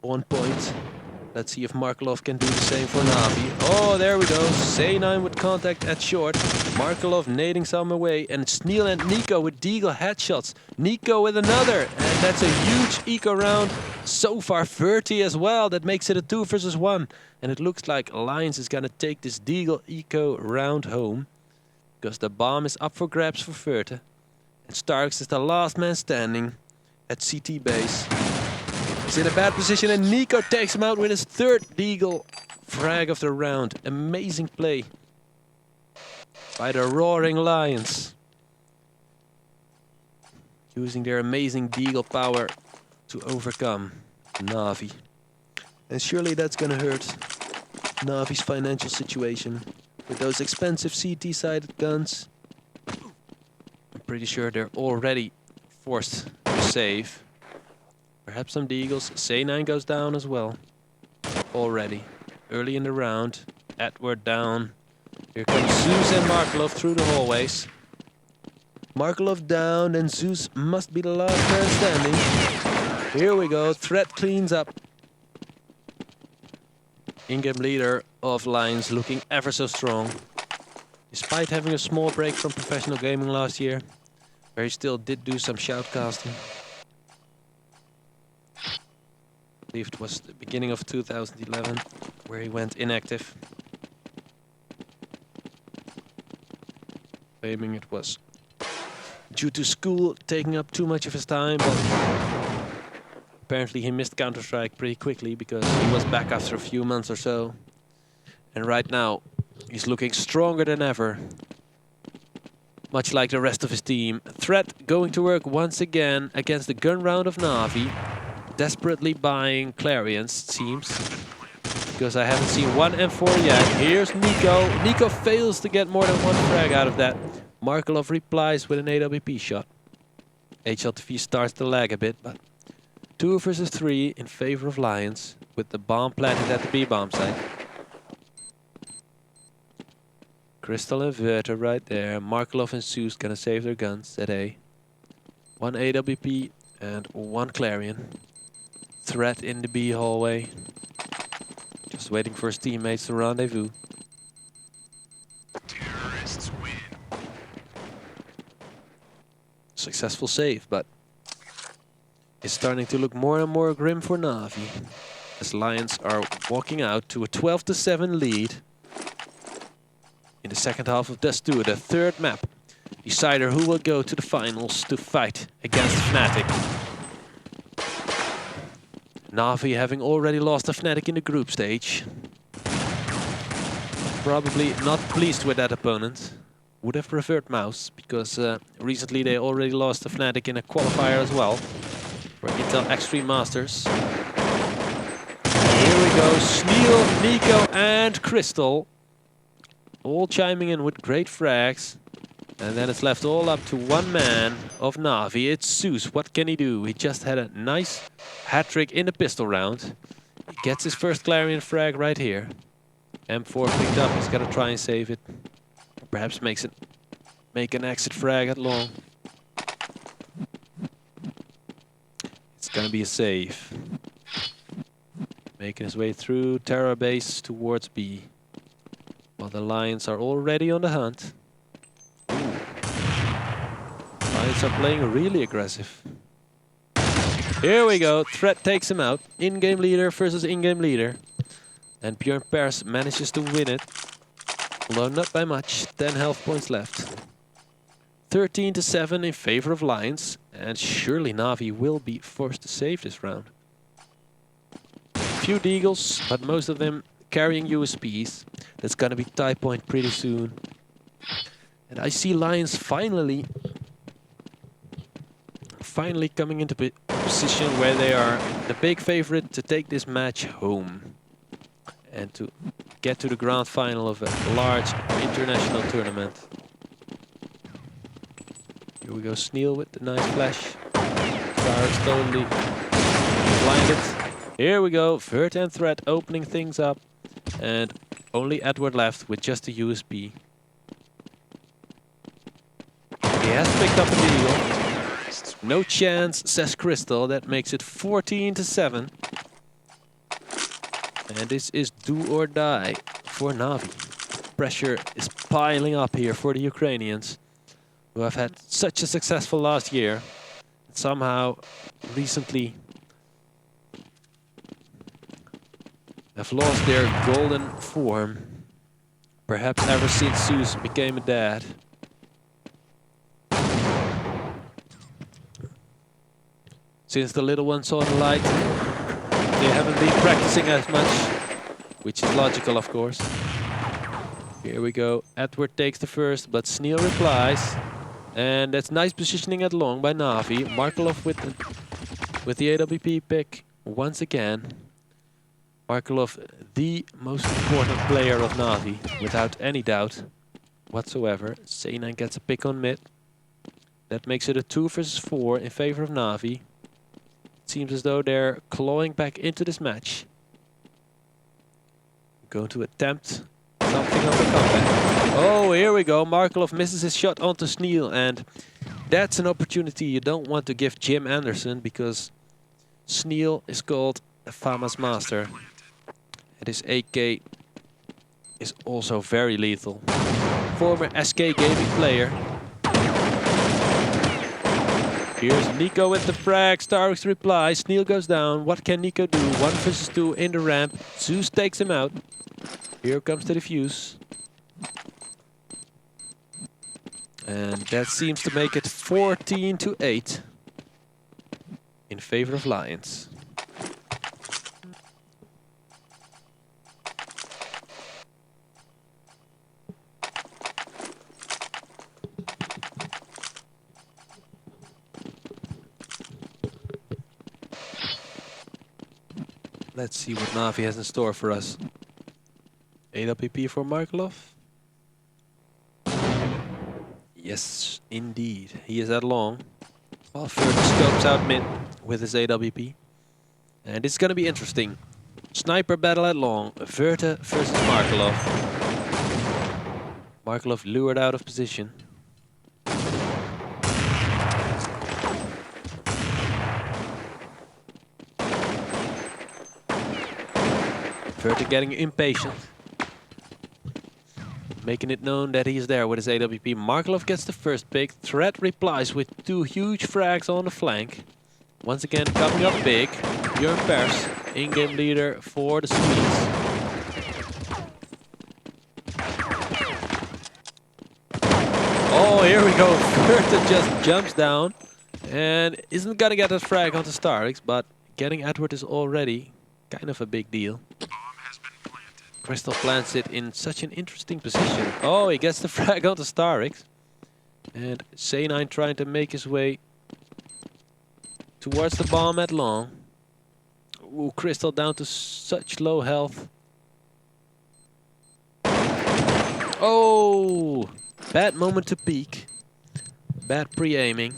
On point. Let's see if Markelov can do the same for Navi. Oh, there we go. C9 with contact at short. Markelov nading some away. And Sneal and Nico with Deagle headshots. Nico with another. And that's a huge eco round. So far 30 as well. That makes it a 2 versus 1. And it looks like Lions is going to take this Deagle eco round home. Because the bomb is up for grabs for Verte. And Starks is the last man standing at CT base. He's in a bad position and Nico takes him out with his third Deagle frag of the round. Amazing play by the Roaring Lions. Using their amazing Deagle power to overcome Na'Vi. And surely that's gonna hurt Na'Vi's financial situation. With those expensive CT-sided guns. I'm pretty sure they're already forced to save. Perhaps some Deagles. C9 goes down as well. Already. Early in the round. Edward down. Here comes Zeus and Markelov through the hallways. Markelov down and Zeus must be the last man standing. Here we go. Threat cleans up. In-game leader of Lions looking ever so strong. Despite having a small break from professional gaming last year, where he still did do some shoutcasting. I believe it was the beginning of 2011 where he went inactive. Claiming it was due to school taking up too much of his time, but apparently he missed Counter-Strike pretty quickly because he was back after a few months or so. And right now he's looking stronger than ever. Much like the rest of his team. Threat going to work once again against the gun round of Na'Vi. Desperately buying Clarions, it seems. Because I haven't seen one M4 yet. Here's Nico. Nico fails to get more than one frag out of that. Markelov replies with an AWP shot. HLTV starts to lag a bit, but 2 versus 3 in favor of Lions. With the bomb planted at the B-bomb site. Crystal and Verte right there. Markelov and Zeus gonna save their guns at A. 1 AWP and 1 Clarion. Threat in the B hallway. Just waiting for his teammates to rendezvous. Terrorists win. Successful save, but it's starting to look more and more grim for Na'Vi. As Lions are walking out to a 12-7 lead. In the second half of Dust 2, the third map. Decider who will go to the finals to fight against Fnatic. Na'Vi having already lost to Fnatic in the group stage. Probably not pleased with that opponent. Would have preferred Mouse, because recently they already lost to Fnatic in a qualifier as well. For Intel Extreme Masters. Here we go, Sneal, Nico and Crystal. All chiming in with great frags. And then it's left all up to one man of Na'Vi. It's Zeus. What can he do? He just had a nice hat-trick in the pistol round. He gets his first Clarion frag right here. M4 picked up. He's got to try and save it. Perhaps make an exit frag at long. It's going to be a save. Making his way through Terra base towards B. While the Lions are already on the hunt. Lions are playing really aggressive. Here we go. Threat takes him out. In-game leader versus in-game leader. And Björn Pers manages to win it. Although not by much. 10 health points left. 13-7 in favor of Lions. And surely Na'Vi will be forced to save this round. Few Deagles, but most of them carrying USPs. That's gonna be tie point pretty soon. And I see Lions finally coming into a position where they are the big favorite to take this match home. And to get to the grand final of a large international tournament. Here we go, Sneal with the nice flash. Starks totally blinded. Here we go, Verte and Threat opening things up. And only Edward left with just a USB. He has picked up a Deagle. No chance, says Crystal. That makes it 14-7. And this is do or die for Navi. Pressure is piling up here for the Ukrainians, who have had such a successful last year. Somehow, recently, have lost their golden form. Perhaps ever since Zeus became a dad. Since the little one saw the light, they haven't been practicing as much, which is logical, of course. Here we go. Edward takes the first, but Sneal replies. And that's nice positioning at long by Navi. Markelov with the AWP pick once again. Markelov, the most important player of Navi, without any doubt whatsoever. C9 gets a pick on mid. That makes it a 2 versus 4 in favor of Navi. It seems as though they're clawing back into this match. Going to attempt something of a comeback. Oh, here we go. Markelov misses his shot onto Sneal, and that's an opportunity you don't want to give Jim Anderson, because Sneal is called a FAMAS master. And his AK is also very lethal. Former SK Gaming player. Here's Nico with the frag. Starix replies. Sneal goes down. What can Nico do? 1 versus 2 in the ramp. Zeus takes him out. Here comes the defuse. And that seems to make it 14-8 in favor of Lions. Let's see what Navi has in store for us. AWP for Markelov. Yes, indeed. He is at long. While Further scopes out mid with his AWP. And it's going to be interesting. Sniper battle at long. Verta versus Markelov. Markelov lured out of position. Verta getting impatient. Making it known that he is there with his AWP. Markelov gets the first pick. Threat replies with 2 huge frags on the flank. Once again coming up big. Björn Pers, in-game leader for the Swedes. Oh, here we go. Verta just jumps down and isn't gonna get that frag onto Starix, but getting Edward is already kind of a big deal. Crystal plants it in such an interesting position. Oh, he gets the frag onto Starix. And C9 trying to make his way towards the bomb at long. Ooh, Crystal down to such low health. Oh! Bad moment to peek. Bad pre-aiming.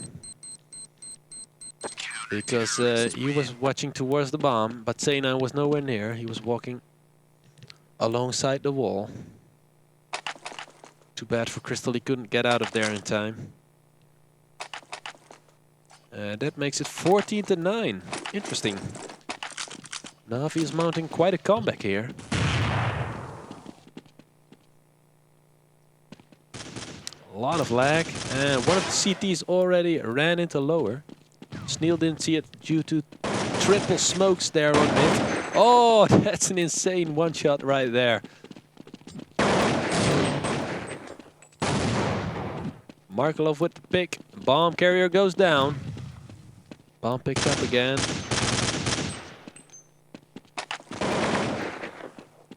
Because he was watching towards the bomb, but C9 was nowhere near. He was walking alongside the wall. Too bad for Crystal, he couldn't get out of there in time. That makes it 14-9. Interesting. Navi is mounting quite a comeback here. A lot of lag, and one of the CTs already ran into lower. Sneal didn't see it due to triple smokes there on mid. Oh, that's an insane one-shot right there. Markelov with the pick. Bomb carrier goes down. Bomb picked up again.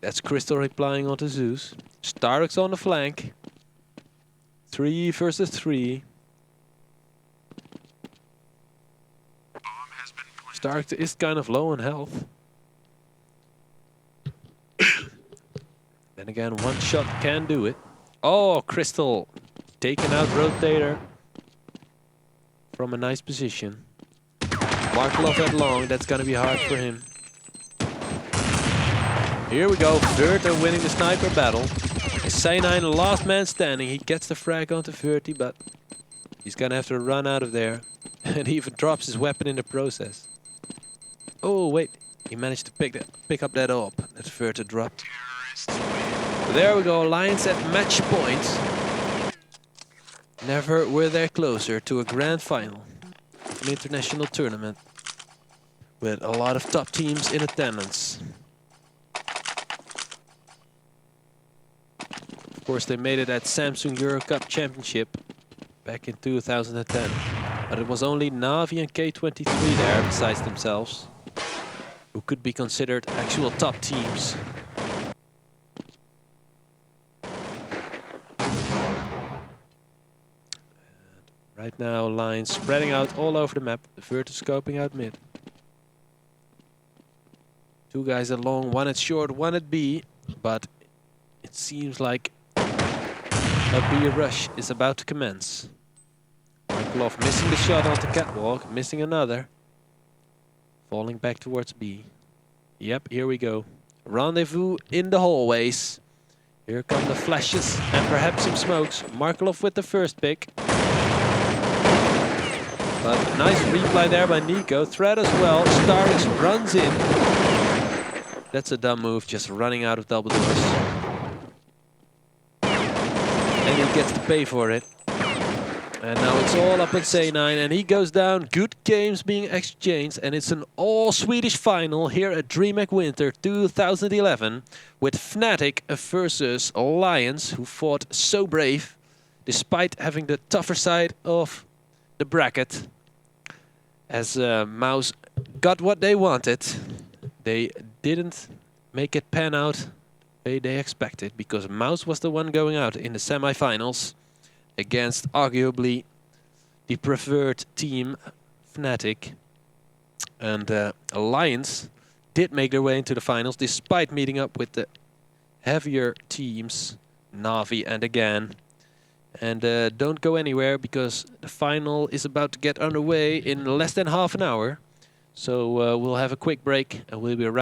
That's Crystal replying onto Zeus. Starix on the flank. 3 versus 3. Starix is kind of low on health. Then again, one shot can do it. Oh, Crystal taking out Rotator from a nice position. Markelov at long, that's gonna be hard for him. Here we go, Verta winning the sniper battle. C9 last man standing, he gets the frag onto Verti, but he's gonna have to run out of there. And he even drops his weapon in the process. Oh wait, He managed to pick up that AWP that Verta dropped. There we go, Lions at match point. Never were they closer to a grand final of an international tournament with a lot of top teams in attendance. Of course, they made it at Samsung Euro Cup Championship back in 2010. But it was only Na'Vi and K23 there besides themselves, who could be considered actual top teams. Right now, Lions spreading out all over the map, Verta scoping out mid. Two guys at long, one at short, one at B, but it seems like a B rush is about to commence. Markelov missing the shot off the catwalk, missing another. Falling back towards B. Yep, here we go. Rendezvous in the hallways. Here come the flashes and perhaps some smokes. Markelov with the first pick. But nice replay there by Nico. Threat as well. Starix runs in. That's a dumb move, just running out of double doors. And he gets to pay for it. And now it's all up on C9 and he goes down. Good games being exchanged and it's an all-Swedish final here at DreamHack Winter 2011 with Fnatic versus Lions, who fought so brave despite having the tougher side of the bracket. As Mouse got what they wanted, they didn't make it pan out the way they expected, because Mouse was the one going out in the semi-finals against arguably the preferred team, Fnatic. And Lions did make their way into the finals despite meeting up with the heavier teams, Na'Vi and again. And don't go anywhere, because the final is about to get underway in less than half an hour. So we'll have a quick break and we'll be right